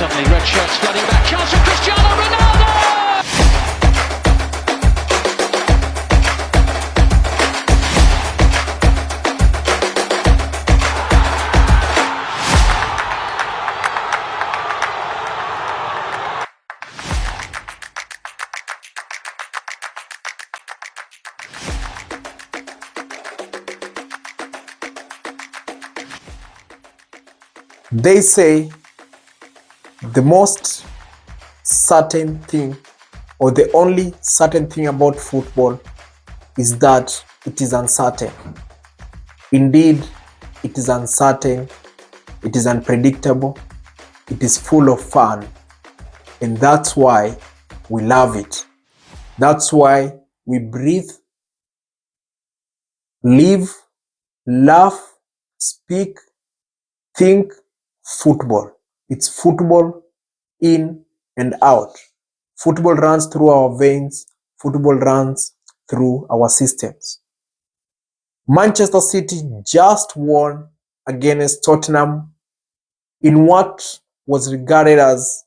Suddenly red shirts flooding back. Chance for Cristiano Ronaldo! They say the most certain thing, or the only certain thing about football, is that it is uncertain. Indeed, it is uncertain, it is unpredictable, it is full of fun, and that's why we love it. That's why we breathe, live, laugh, speak, think football. It's football in and out. Football runs through our veins. Football runs through our systems. Manchester City just won against Tottenham in what was regarded as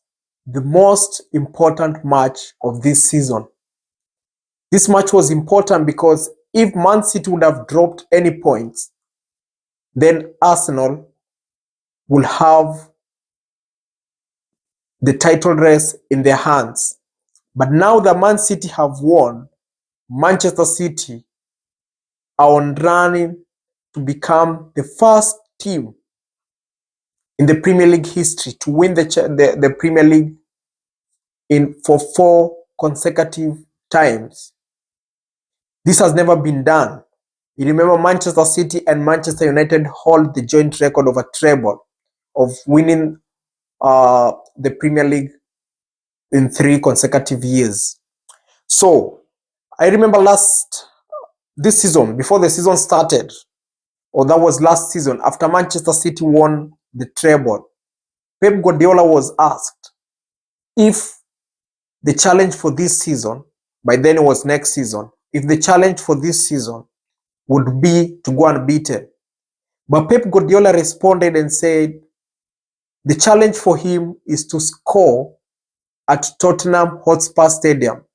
the most important match of this season. This match was important because if Man City would have dropped any points, then Arsenal will have the title race in their hands. But now that Man City have won, Manchester City are on running to become the first team in the Premier League history to win the Premier League for 4 consecutive times. This has never been done. You remember Manchester City and Manchester United hold the joint record of a treble of winning the Premier League in 3 consecutive years. So I remember this season, before the season started, or that was last season, after Manchester City won the treble, Pep Guardiola was asked if the challenge for this season, by then it was next season, if the challenge for this season would be to go unbeaten. But Pep Guardiola responded and said the challenge for him is to score at Tottenham Hotspur Stadium.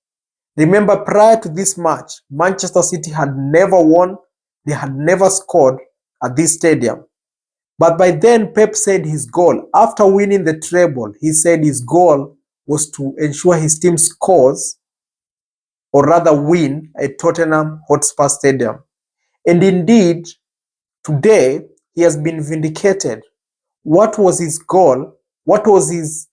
Remember, prior to this match, Manchester City had never won, they had never scored at this stadium. But by then, Pep said his goal, after winning the treble, he said his goal was to ensure his team scores, or rather win, at Tottenham Hotspur Stadium. And indeed, today, he has been vindicated. What was his goal? What was his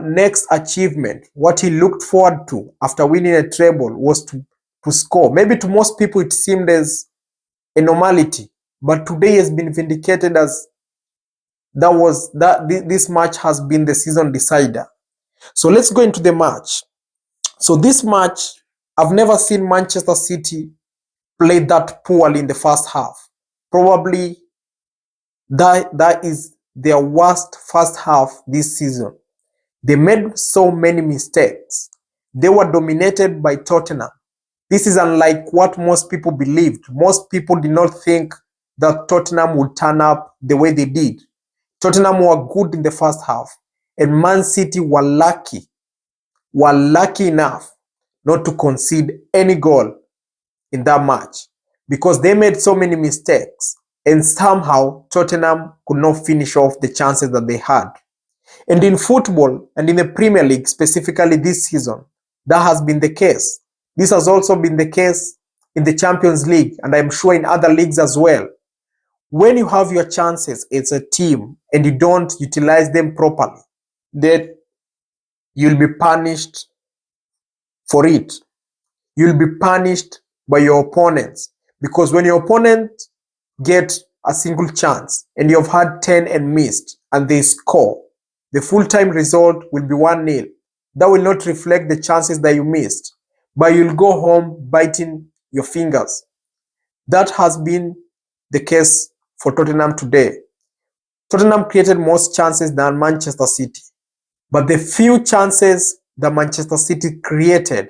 next achievement? What he looked forward to after winning a treble was to score. Maybe to most people it seemed as a normality, but today he has been vindicated as this match has been the season decider. So let's go into the match. So this match, I've never seen Manchester City play that poorly in the first half. Probably that is their worst first half this season. They made so many mistakes. They were dominated by Tottenham. This is unlike what most people believed. Most people did not think that Tottenham would turn up the way they did. Tottenham were good in the first half, and Man City were lucky enough not to concede any goal in that match because they made so many mistakes, and somehow Tottenham could not finish off the chances that they had. And in football, and in the Premier League specifically this season, that has been the case. This has also been the case in the Champions League, and I'm sure in other leagues as well. When you have your chances as a team and you don't utilize them properly, then you'll be punished for it. You'll be punished by your opponents, because when your opponent get a single chance and you've had 10 and missed and they score, the full-time result will be 1-0. That will not reflect the chances that you missed, but you'll go home biting your fingers. That has been the case for Tottenham today. Tottenham created most chances than Manchester City, but the few chances that Manchester City created,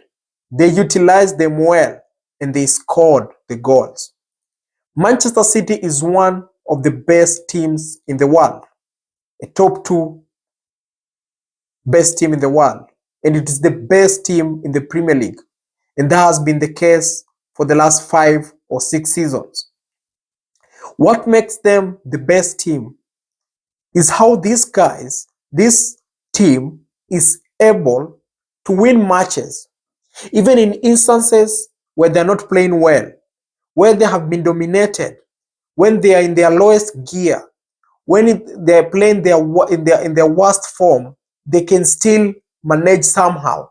they utilized them well and they scored the goals. Manchester City is one of the best teams in the world, a top 2 best team in the world, and it is the best team in the Premier League. And that has been the case for the last 5 or 6 seasons. What makes them the best team is how these guys, this team, is able to win matches, even in instances where they're not playing well, where they have been dominated, when they are in their lowest gear, when they're playing in their worst form, they can still manage somehow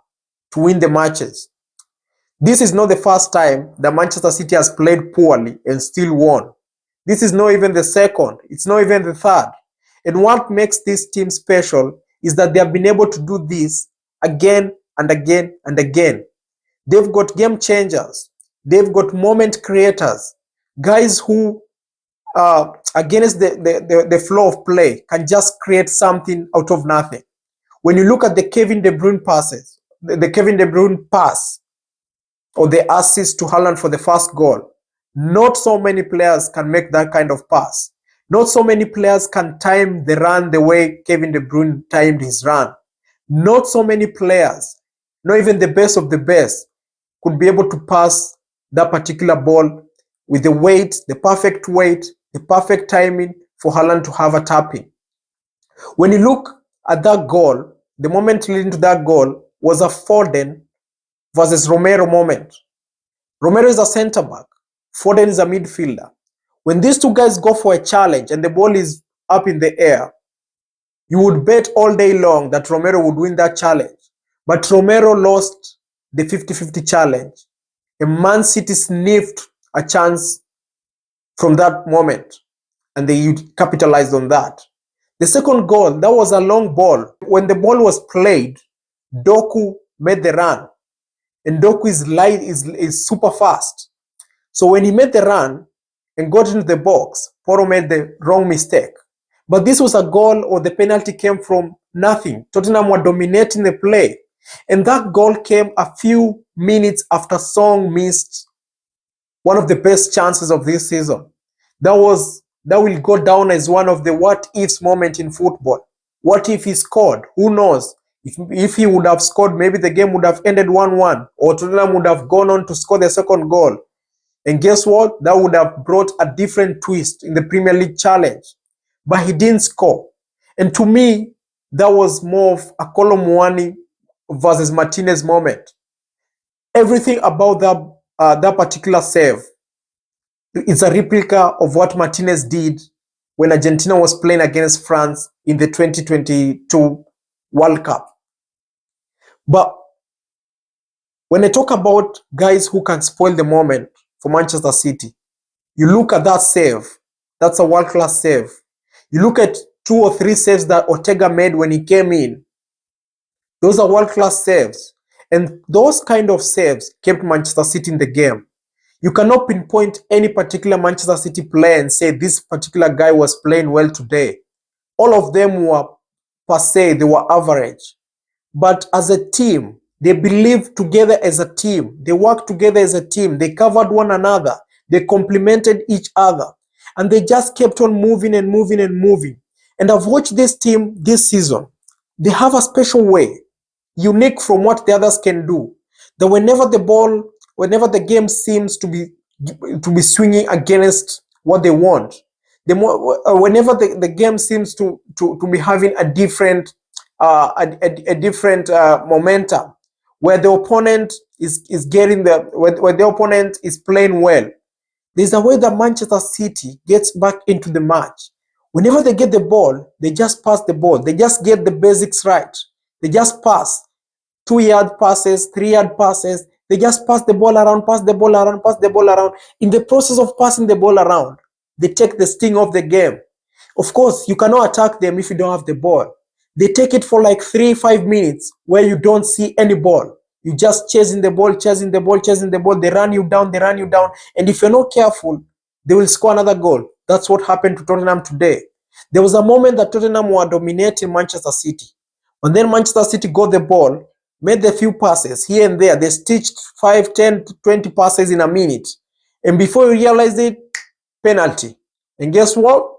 to win the matches. This is not the first time that Manchester City has played poorly and still won. This is not even the second. It's not even the third. And what makes this team special is that they have been able to do this again and again and again. They've got game changers. They've got moment creators. Guys who, against the flow of play, can just create something out of nothing. When you look at the Kevin De Bruyne passes, the Kevin De Bruyne pass, or the assist to Haaland for the first goal, not so many players can make that kind of pass. Not so many players can time the run the way Kevin De Bruyne timed his run. Not so many players, not even the best of the best, could be able to pass that particular ball with the weight, the perfect timing for Haaland to have a tapping. When you look at that goal, the moment leading to that goal was a Foden versus Romero moment. Romero is a centre back. Foden is a midfielder. When these two guys go for a challenge and the ball is up in the air, you would bet all day long that Romero would win that challenge. But Romero lost the 50-50 challenge. And Man City sniffed a chance from that moment, and they capitalized on that. The second goal, that was a long ball. When the ball was played, Doku made the run. And Doku is super fast. So when he made the run and got into the box, Poro made the wrong mistake. But this was a goal, or the penalty came from nothing. Tottenham were dominating the play. And that goal came a few minutes after Song missed one of the best chances of this season. That will go down as one of the what ifs moment in football. What if he scored? Who knows? If he would have scored, maybe the game would have ended 1-1, or Tottenham would have gone on to score the second goal. And guess what? That would have brought a different twist in the Premier League challenge. But he didn't score. And to me, that was more of a Colomwani versus Martinez moment. Everything about that particular save is a replica of what Martinez did when Argentina was playing against France in the 2022 World Cup. But when I talk about guys who can spoil the moment for Manchester City, you look at that save. That's a world-class save. You look at 2 or 3 saves that Ortega made when he came in. Those are world-class saves. And those kind of saves kept Manchester City in the game. You cannot pinpoint any particular Manchester City player and say this particular guy was playing well today. All of them were per se, they were average. But as a team, they believed together as a team. They worked together as a team. They covered one another. They complemented each other. And they just kept on moving and moving and moving. And I've watched this team this season. They have a special way, unique from what the others can do. That whenever the game seems to be swinging against what they want, whenever the game seems to be having a different momentum, where the opponent is getting where the opponent is playing well, there's a way that Manchester City gets back into the match. Whenever they get the ball, they just pass the ball. They just get the basics right. They just pass 2-yard passes, 3-yard passes. They just pass the ball around, pass the ball around, pass the ball around. In the process of passing the ball around, they take the sting off the game. Of course, you cannot attack them if you don't have the ball. They take it for like 3-5 minutes where you don't see any ball. You just chasing the ball, chasing the ball, chasing the ball. They run you down, they run you down. And if you're not careful, they will score another goal. That's what happened to Tottenham today. There was a moment that Tottenham were dominating Manchester City. And then Manchester City got the ball, made a few passes here and there. They stitched 5, 10, 20 passes in a minute. And before you realize it, penalty. And guess what?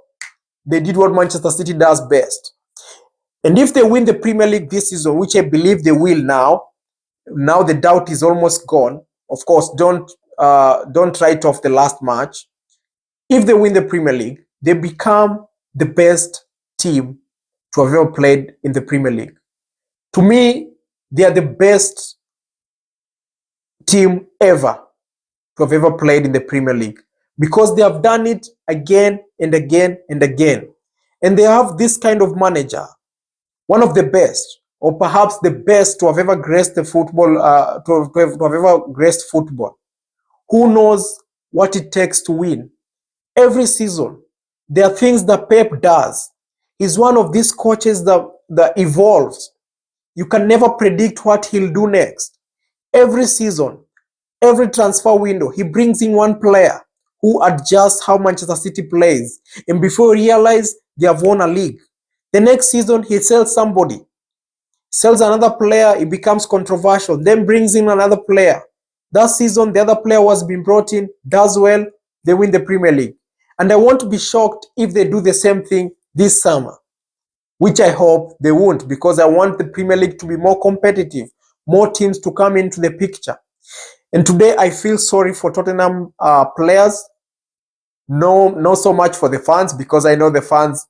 They did what Manchester City does best. And if they win the Premier League this season, which I believe they will now the doubt is almost gone. Of course, don't write off the last match. If they win the Premier League, they become the best team to have ever played in the Premier League. To me, they are the best team ever to have ever played in the Premier League, because they have done it again and again and again. And they have this kind of manager, one of the best, or perhaps the best to have ever graced the football, to have ever graced football, who knows what it takes to win. Every season, there are things that Pep does. He's one of these coaches that evolves. You can never predict what he'll do next. Every season, every transfer window, he brings in one player who adjusts how Manchester City plays. And before you realize, they have won a league. The next season, he sells somebody, sells another player, it becomes controversial, then brings in another player. That season, the other player was being brought in, does well, they win the Premier League. And I won't be shocked if they do the same thing this summer, which I hope they won't, because I want the Premier League to be more competitive, more teams to come into the picture. And today I feel sorry for Tottenham players. No, not so much for the fans, because I know the fans,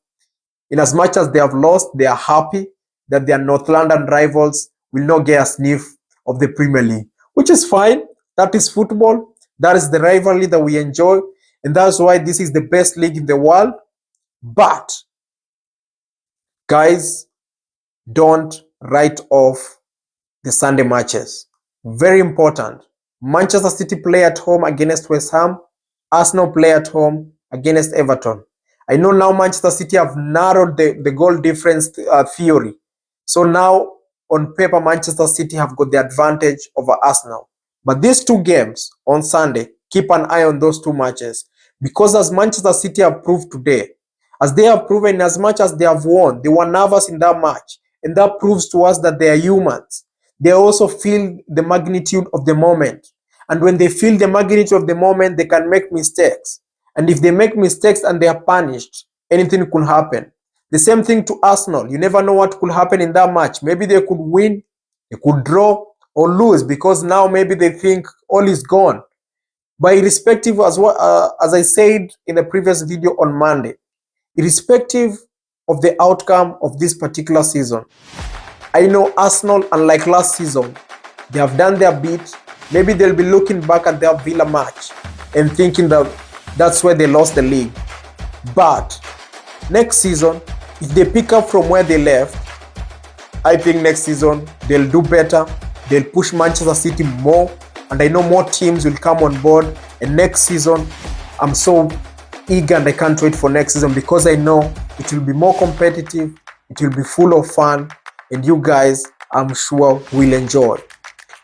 in as much as they have lost, they are happy that their North London rivals will not get a sniff of the Premier League, which is fine. That is football. That is the rivalry that we enjoy. And that's why this is the best league in the world. But, guys, don't write off the Sunday matches. Very important. Manchester City play at home against West Ham. Arsenal play at home against Everton. I know now Manchester City have narrowed the goal difference theory. So now, on paper, Manchester City have got the advantage over Arsenal. But these two games on Sunday, keep an eye on those two matches. Because as Manchester City have proved today, as they have proven, as much as they have won, they were nervous in that match. And that proves to us that they are humans. They also feel the magnitude of the moment. And when they feel the magnitude of the moment, they can make mistakes. And if they make mistakes and they are punished, anything could happen. The same thing to Arsenal. You never know what could happen in that match. Maybe they could win, they could draw, or lose, because now maybe they think all is gone. But irrespective, as I said in the previous video on Monday, irrespective of the outcome of this particular season, I know Arsenal, unlike last season, they have done their bit. Maybe they'll be looking back at their Villa match and thinking that that's where they lost the league. But next season, if they pick up from where they left, I think next season they'll do better. They'll push Manchester City more. And I know more teams will come on board. And next season, I'm so eager and I can't wait for next season, because I know it will be more competitive. It will be full of fun. And you guys, I'm sure, will enjoy.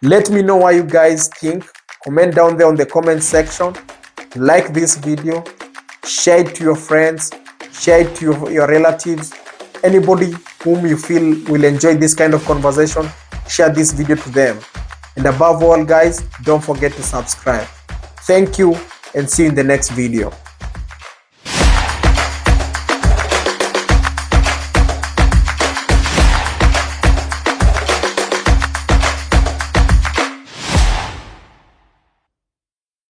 Let me know what you guys think. Comment down there on the comment section. Like this video. Share it to your friends. Share it to your relatives. Anybody whom you feel will enjoy this kind of conversation, share this video to them. And above all, guys, don't forget to subscribe. Thank you, and see you in the next video.